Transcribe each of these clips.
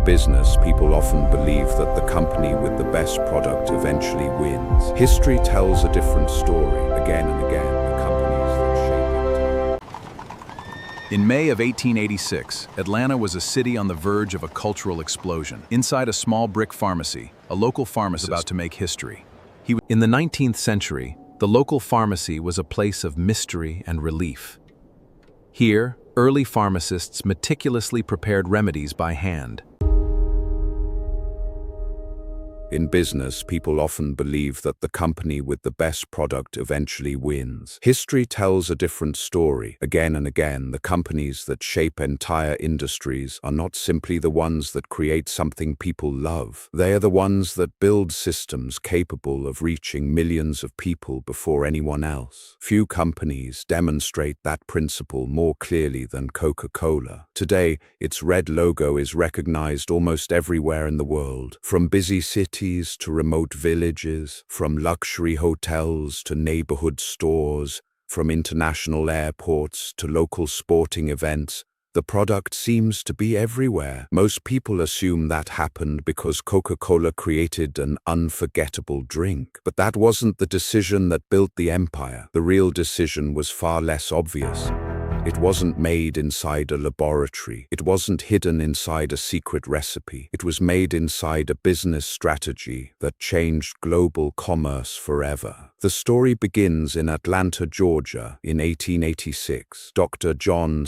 In business, people often believe that the company with the best product eventually wins. History tells a different story. Again and again, the companies that shape it. In May of 1886, Atlanta was a city on the verge of a cultural explosion. Inside a small brick pharmacy, a local pharmacist was about to make history. In the 19th century, the local pharmacy was a place of mystery and relief. Here, early pharmacists meticulously prepared remedies by hand. In business, people often believe that the company with the best product eventually wins. History tells a different story. Again and again, the companies that shape entire industries are not simply the ones that create something people love. They are the ones that build systems capable of reaching millions of people before anyone else. Few companies demonstrate that principle more clearly than Coca-Cola. Today, its red logo is recognized almost everywhere in the world, from busy cities to remote villages, from luxury hotels to neighborhood stores, from international airports to local sporting events. The product seems to be everywhere. Most people assume that happened because Coca-Cola created an unforgettable drink. But that wasn't the decision that built the empire. The real decision was far less obvious. It wasn't made inside a laboratory. It wasn't hidden inside a secret recipe. It was made inside a business strategy that changed global commerce forever. The story begins in Atlanta, Georgia, in 1886. Dr. John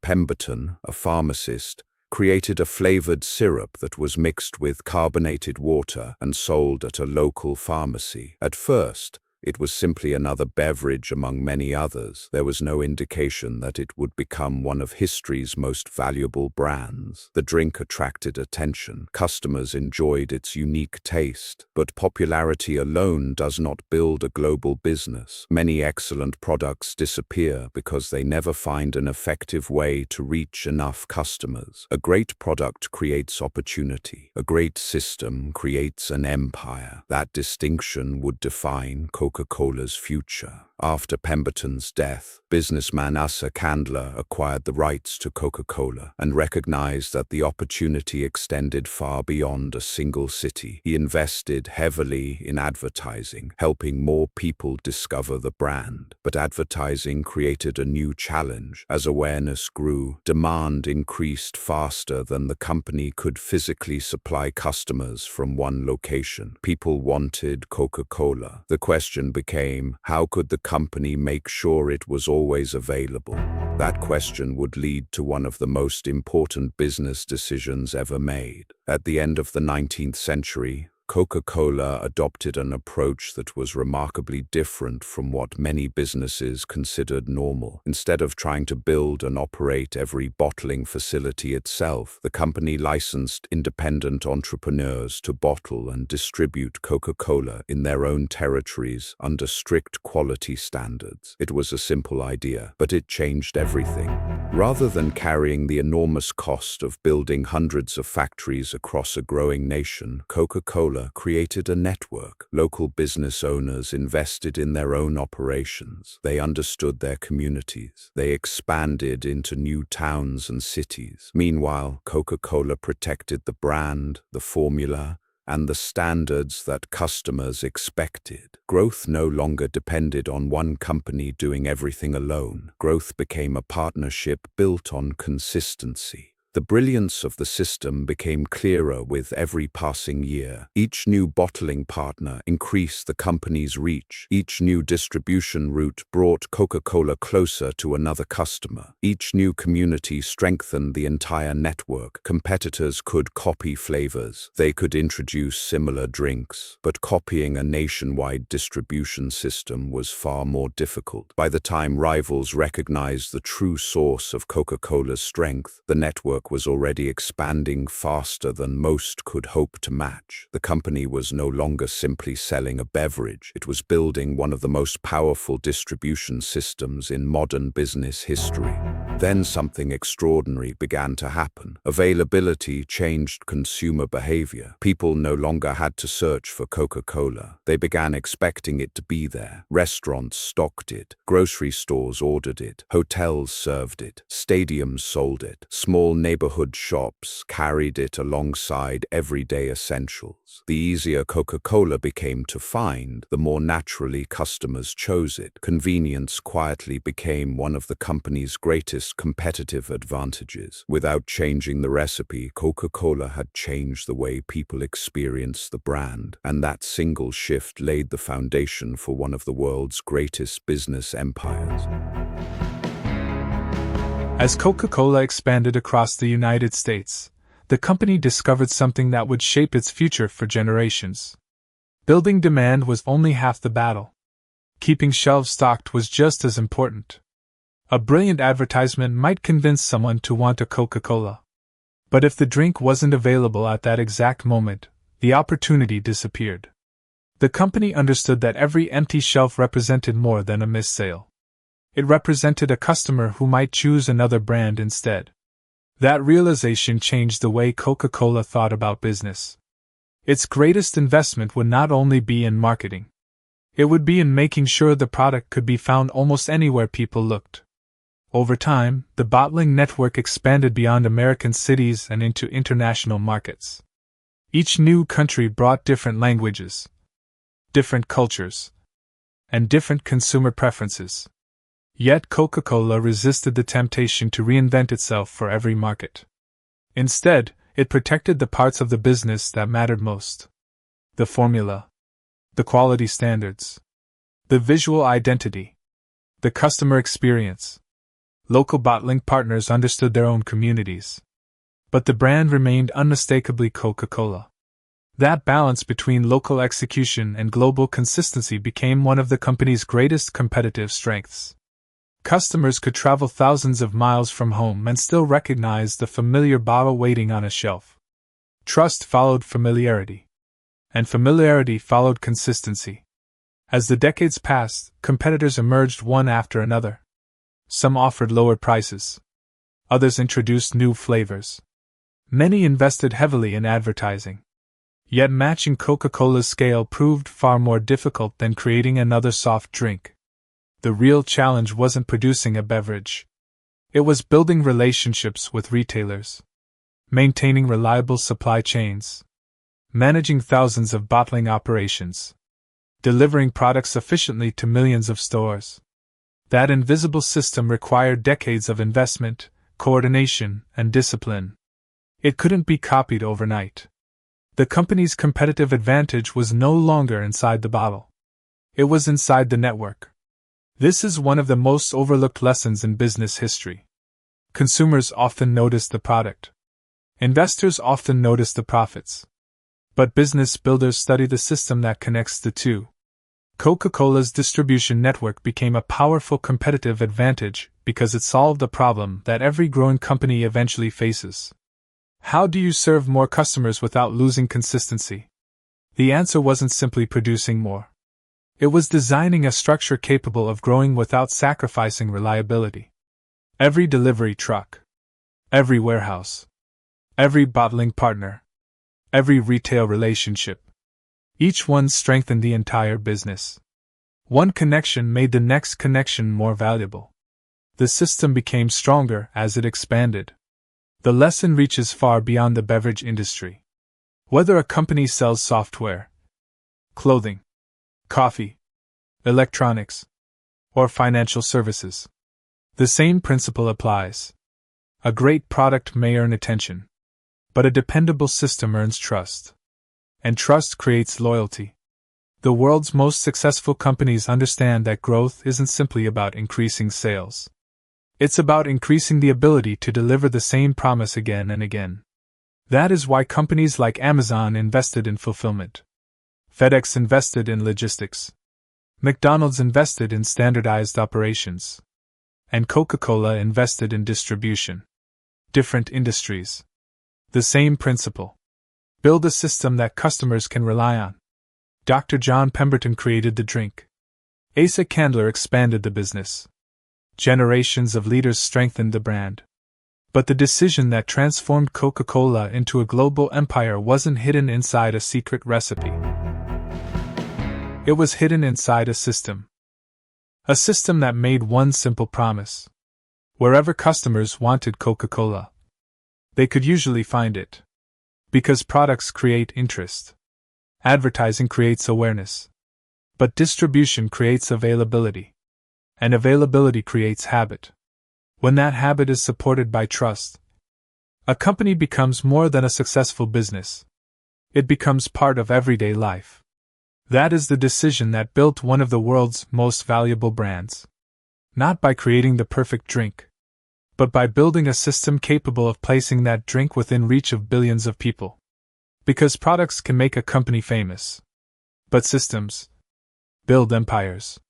Pemberton, a pharmacist, created a flavored syrup that was mixed with carbonated water and sold at a local pharmacy. At first, it was simply another beverage among many others. There was no indication that it would become one of history's most valuable brands. The drink attracted attention. Customers enjoyed its unique taste. But popularity alone does not build a global business. Many excellent products disappear because they never find an effective way to reach enough customers. A great product creates opportunity. A great system creates an empire. That distinction would define Coca-Cola's future. After Pemberton's death, businessman Asa Candler acquired the rights to Coca-Cola and recognized that the opportunity extended far beyond a single city. He invested heavily in advertising, helping more people discover the brand. But advertising created a new challenge. As awareness grew, demand increased faster than the company could physically supply customers from one location. People wanted Coca-Cola. The question became, how could the company make sure it was always available? That question would lead to one of the most important business decisions ever made. At the end of the 19th century, Coca-Cola adopted an approach that was remarkably different from what many businesses considered normal. Instead of trying to build and operate every bottling facility itself, the company licensed independent entrepreneurs to bottle and distribute Coca-Cola in their own territories under strict quality standards. It was a simple idea, but it changed everything. Rather than carrying the enormous cost of building hundreds of factories across a growing nation, Coca-Cola created a network. Local business owners invested in their own operations. They understood their communities. They expanded into new towns and cities. Meanwhile, Coca-Cola protected the brand, the formula, and the standards that customers expected. Growth no longer depended on one company doing everything alone. Growth became a partnership built on consistency. The brilliance of the system became clearer with every passing year. Each new bottling partner increased the company's reach. Each new distribution route brought Coca-Cola closer to another customer. Each new community strengthened the entire network. Competitors could copy flavors. They could introduce similar drinks. But copying a nationwide distribution system was far more difficult. By the time rivals recognized the true source of Coca-Cola's strength, the network was already expanding faster than most could hope to match. The company was no longer simply selling a beverage. It was building one of the most powerful distribution systems in modern business history. Then something extraordinary began to happen. Availability changed consumer behavior. People no longer had to search for Coca-Cola. They began expecting it to be there. Restaurants stocked it. Grocery stores ordered it. Hotels served it. Stadiums sold it. Small neighborhoods neighborhood shops carried it alongside everyday essentials. The easier Coca-Cola became to find, the more naturally customers chose it. Convenience quietly became one of the company's greatest competitive advantages. Without changing the recipe, Coca-Cola had changed the way people experienced the brand, and that single shift laid the foundation for one of the world's greatest business empires. As Coca-Cola expanded across the United States, the company discovered something that would shape its future for generations. Building demand was only half the battle. Keeping shelves stocked was just as important. A brilliant advertisement might convince someone to want a Coca-Cola. But if the drink wasn't available at that exact moment, the opportunity disappeared. The company understood that every empty shelf represented more than a missed sale. It represented a customer who might choose another brand instead. That realization changed the way Coca-Cola thought about business. Its greatest investment would not only be in marketing. It would be in making sure the product could be found almost anywhere people looked. Over time, the bottling network expanded beyond American cities and into international markets. Each new country brought different languages, different cultures, and different consumer preferences. Yet Coca-Cola resisted the temptation to reinvent itself for every market. Instead, it protected the parts of the business that mattered most. The formula, the quality standards, the visual identity, the customer experience. Local bottling partners understood their own communities. But the brand remained unmistakably Coca-Cola. That balance between local execution and global consistency became one of the company's greatest competitive strengths. Customers could travel thousands of miles from home and still recognize the familiar bottle waiting on a shelf. Trust followed familiarity. And familiarity followed consistency. As the decades passed, competitors emerged one after another. Some offered lower prices. Others introduced new flavors. Many invested heavily in advertising. Yet matching Coca-Cola's scale proved far more difficult than creating another soft drink. The real challenge wasn't producing a beverage. It was building relationships with retailers, maintaining reliable supply chains, managing thousands of bottling operations, delivering products efficiently to millions of stores. That invisible system required decades of investment, coordination, and discipline. It couldn't be copied overnight. The company's competitive advantage was no longer inside the bottle. It was inside the network. This is one of the most overlooked lessons in business history. Consumers often notice the product. Investors often notice the profits. But business builders study the system that connects the two. Coca-Cola's distribution network became a powerful competitive advantage because it solved a problem that every growing company eventually faces. How do you serve more customers without losing consistency? The answer wasn't simply producing more. It was designing a structure capable of growing without sacrificing reliability. Every delivery truck, every warehouse, every bottling partner, every retail relationship, each one strengthened the entire business. One connection made the next connection more valuable. The system became stronger as it expanded. The lesson reaches far beyond the beverage industry. Whether a company sells software, clothing, coffee, electronics, or financial services, the same principle applies. A great product may earn attention, but a dependable system earns trust. And trust creates loyalty. The world's most successful companies understand that growth isn't simply about increasing sales. It's about increasing the ability to deliver the same promise again and again. That is why companies like Amazon invested in fulfillment. FedEx invested in logistics. McDonald's invested in standardized operations. And Coca-Cola invested in distribution. Different industries. The same principle. Build a system that customers can rely on. Dr. John Pemberton created the drink. Asa Candler expanded the business. Generations of leaders strengthened the brand. But the decision that transformed Coca-Cola into a global empire wasn't hidden inside a secret recipe. It was hidden inside a system. A system that made one simple promise. Wherever customers wanted Coca-Cola, They could usually find it. Because products create interest. Advertising creates awareness. But distribution creates availability. And availability creates habit. When that habit is supported by trust, a company becomes more than a successful business. It becomes part of everyday life. That is the decision that built one of the world's most valuable brands. Not by creating the perfect drink, but by building a system capable of placing that drink within reach of billions of people. Because products can make a company famous. But systems build empires.